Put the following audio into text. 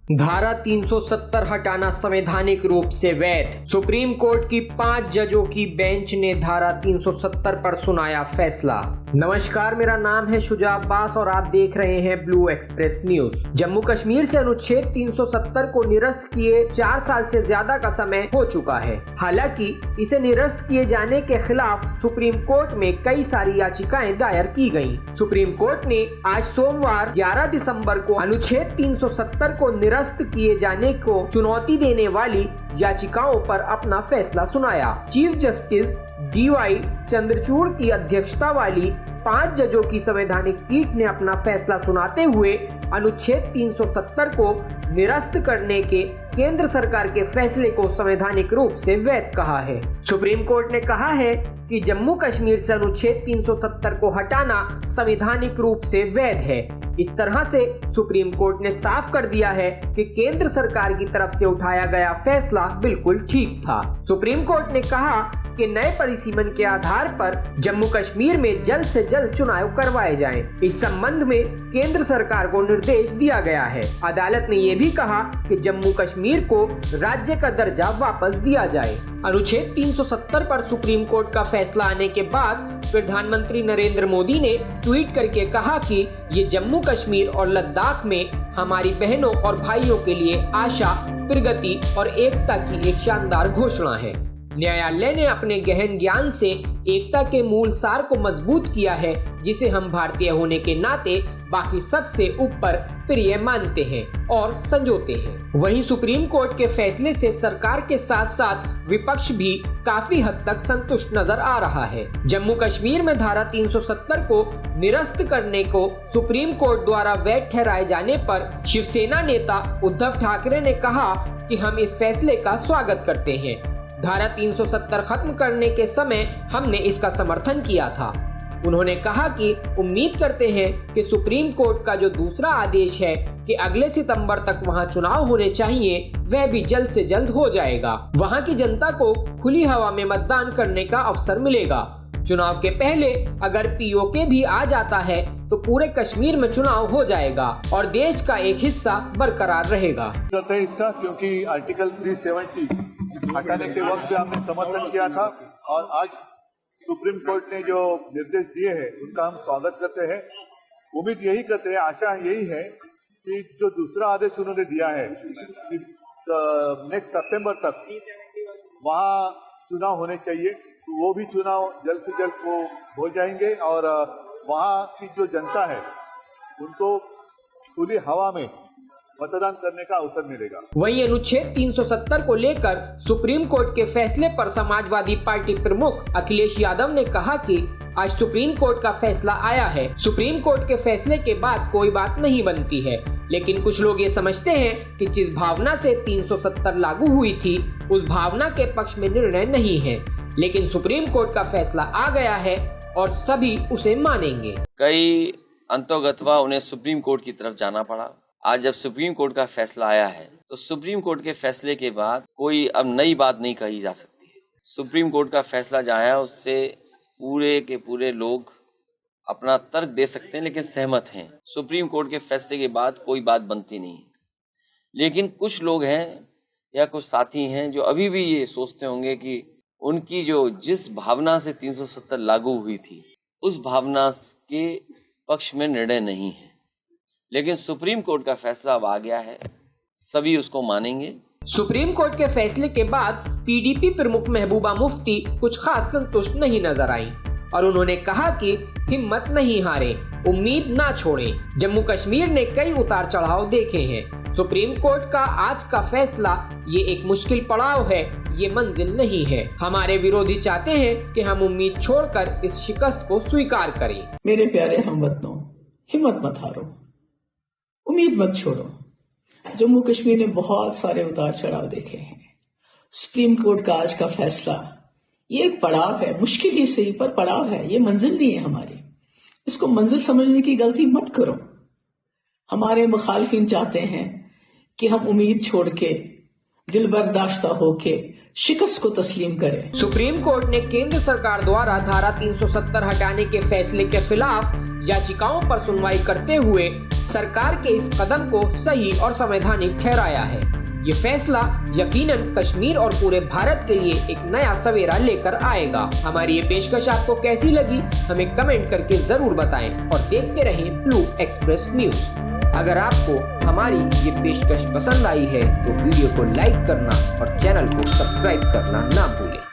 धारा 370 हटाना संवैधानिक रूप से वैध। सुप्रीम कोर्ट की 5 जजों की बेंच ने धारा 370 पर सुनाया फैसला। नमस्कार, मेरा नाम है शुजा अब्बास और आप देख रहे हैं blue express news. Jammu Kashmir से अनुच्छेद 370 को निरस्त किए 4 साल से ज्यादा का समय हो चुका है। हालांकि इसे निरस्त किए जाने के खिलाफ सुप्रीम कोर्ट में कई सारी याचिकाएं दायर की गयी। सुप्रीम कोर्ट ने आज सोमवार 11 दिसंबर को अनुच्छेद 370 को निरस्त किए जाने को चुनौती देने वाली याचिकाओं पर अपना फैसला सुनाया। चीफ जस्टिस DY चंद्रचूड़ की अध्यक्षता वाली 5 जजों की संवैधानिक पीठ ने अपना फैसला सुनाते हुए अनुच्छेद 370 को निरस्त करने के केंद्र सरकार के फैसले को संवैधानिक रूप से वैध कहा है। सुप्रीम कोर्ट ने कहा है कि जम्मू कश्मीर से अनुच्छेद 370 को हटाना संवैधानिक रूप से वैध है। इस तरह से सुप्रीम कोर्ट ने साफ कर दिया है कि केंद्र सरकार की तरफ से उठाया गया फैसला बिल्कुल ठीक था। सुप्रीम कोर्ट ने कहा कि नए परिसीमन के आधार पर जम्मू कश्मीर में जल्द से जल्द चुनाव करवाए जाएं। इस संबंध में केंद्र सरकार को निर्देश दिया गया है। अदालत ने यह भी कहा कि जम्मू कश्मीर को राज्य का दर्जा वापस दिया जाए। अनुच्छेद 370 पर सुप्रीम कोर्ट का फैसला आने के बाद प्रधानमंत्री नरेंद्र मोदी ने ट्वीट करके कहा कि ये जम्मू कश्मीर और लद्दाख में हमारी बहनों और भाइयों के लिए आशा, प्रगति और एकता की एक शानदार घोषणा है। न्यायालय ने अपने गहन ज्ञान से एकता के मूल सार को मजबूत किया है, जिसे हम भारतीय होने के नाते बाकी सबसे ऊपर प्रिय मानते हैं और संजोते हैं। वहीं सुप्रीम कोर्ट के फैसले से सरकार के साथ साथ विपक्ष भी काफी हद तक संतुष्ट नजर आ रहा है। जम्मू कश्मीर में धारा 370 को निरस्त करने को सुप्रीम कोर्ट द्वारा वैध ठहराए जाने पर शिवसेना नेता उद्धव ठाकरे ने कहा कि हम इस फैसले का स्वागत करते हैं। धारा 370 खत्म करने के समय हमने इसका समर्थन किया था। उन्होंने कहा कि उम्मीद करते हैं कि सुप्रीम कोर्ट का जो दूसरा आदेश है कि अगले सितंबर तक वहां चुनाव होने चाहिए, वह भी जल्द से जल्द हो जाएगा। वहां की जनता को खुली हवा में मतदान करने का अवसर मिलेगा। चुनाव के पहले अगर POK भी आ जाता है तो पूरे कश्मीर में चुनाव हो जाएगा और देश का एक हिस्सा बरकरार रहेगा। इसका क्योंकि आर्टिकल 370 हटाने के वक्त हमने समर्थन किया था और आज सुप्रीम कोर्ट ने जो निर्देश दिए हैं उनका हम स्वागत करते हैं। उम्मीद यही करते हैं, आशा यही है कि जो दूसरा आदेश उन्होंने दिया है कि नेक्स्ट सितंबर तक वहाँ चुनाव होने चाहिए, तो वो भी चुनाव जल्द से जल्द वो हो जाएंगे और वहाँ की जो जनता है उनको खुली हवा में मतदान करने का अवसर मिलेगा। वहीं अनुच्छेद 370 को लेकर सुप्रीम कोर्ट के फैसले पर समाजवादी पार्टी प्रमुख अखिलेश यादव ने कहा कि आज सुप्रीम कोर्ट का फैसला आया है। सुप्रीम कोर्ट के फैसले के बाद कोई बात नहीं बनती है, लेकिन कुछ लोग ये समझते हैं कि जिस भावना से 370 लागू हुई थी उस भावना के पक्ष में निर्णय नहीं है, लेकिन सुप्रीम कोर्ट का फैसला आ गया है और सभी उसे मानेंगे। कई अंतोगत्वा उन्हें सुप्रीम कोर्ट की तरफ जाना पड़ा। आज जब सुप्रीम कोर्ट का फैसला आया है तो सुप्रीम कोर्ट के फैसले के बाद कोई अब नई बात नहीं कही जा सकती है। सुप्रीम कोर्ट का फैसला जो आया उससे पूरे के पूरे लोग अपना तर्क दे सकते हैं, लेकिन सहमत हैं। सुप्रीम कोर्ट के फैसले के बाद कोई बात बनती नहीं है। लेकिन कुछ लोग हैं या कुछ साथी हैं जो अभी भी ये सोचते होंगे कि उनकी जो जिस भावना से 370 लागू हुई थी उस भावना के पक्ष में निर्णय नहीं है, लेकिन सुप्रीम कोर्ट का फैसला अब आ गया है, सभी उसको मानेंगे। सुप्रीम कोर्ट के फैसले के बाद PDP प्रमुख महबूबा मुफ्ती कुछ खास संतुष्ट नहीं नजर आई और उन्होंने कहा कि हिम्मत नहीं हारे, उम्मीद ना छोड़ें। जम्मू कश्मीर ने कई उतार चढ़ाव देखे हैं। सुप्रीम कोर्ट का आज का फैसला ये एक मुश्किल पड़ाव है, ये मंजिल नहीं है। हमारे विरोधी चाहते हैं कि हम उम्मीद छोड़कर इस शिकस्त को स्वीकार करें। मेरे प्यारे हमवतनों, हिम्मत मत हारो, उम्मीद मत छोड़ो। जम्मू कश्मीर ने बहुत सारे उतार चढ़ाव देखे हैं। सुप्रीम कोर्ट का आज का फैसला ये एक पड़ाव है, मुश्किल ही सही पर पड़ाव है, ये मंजिल नहीं है हमारी। इसको मंजिल समझने की गलती मत करो। हमारे मुखालिफिन चाहते हैं कि हम उम्मीद छोड़ के दिल बर्दाश्ता होके शिकस्त को तस्लीम करे। सुप्रीम कोर्ट ने केंद्र सरकार द्वारा धारा 370 हटाने के फैसले के खिलाफ याचिकाओं पर सुनवाई करते हुए सरकार के इस कदम को सही और संवैधानिक ठहराया है। ये फैसला यकीनन कश्मीर और पूरे भारत के लिए एक नया सवेरा लेकर आएगा। हमारी ये पेशकश आपको कैसी लगी हमें कमेंट करके जरूर बताएं और देखते रहें ब्लू एक्सप्रेस न्यूज। अगर आपको हमारी ये पेशकश पसंद आई है तो वीडियो को लाइक करना और चैनल को सब्सक्राइब करना ना भूलें।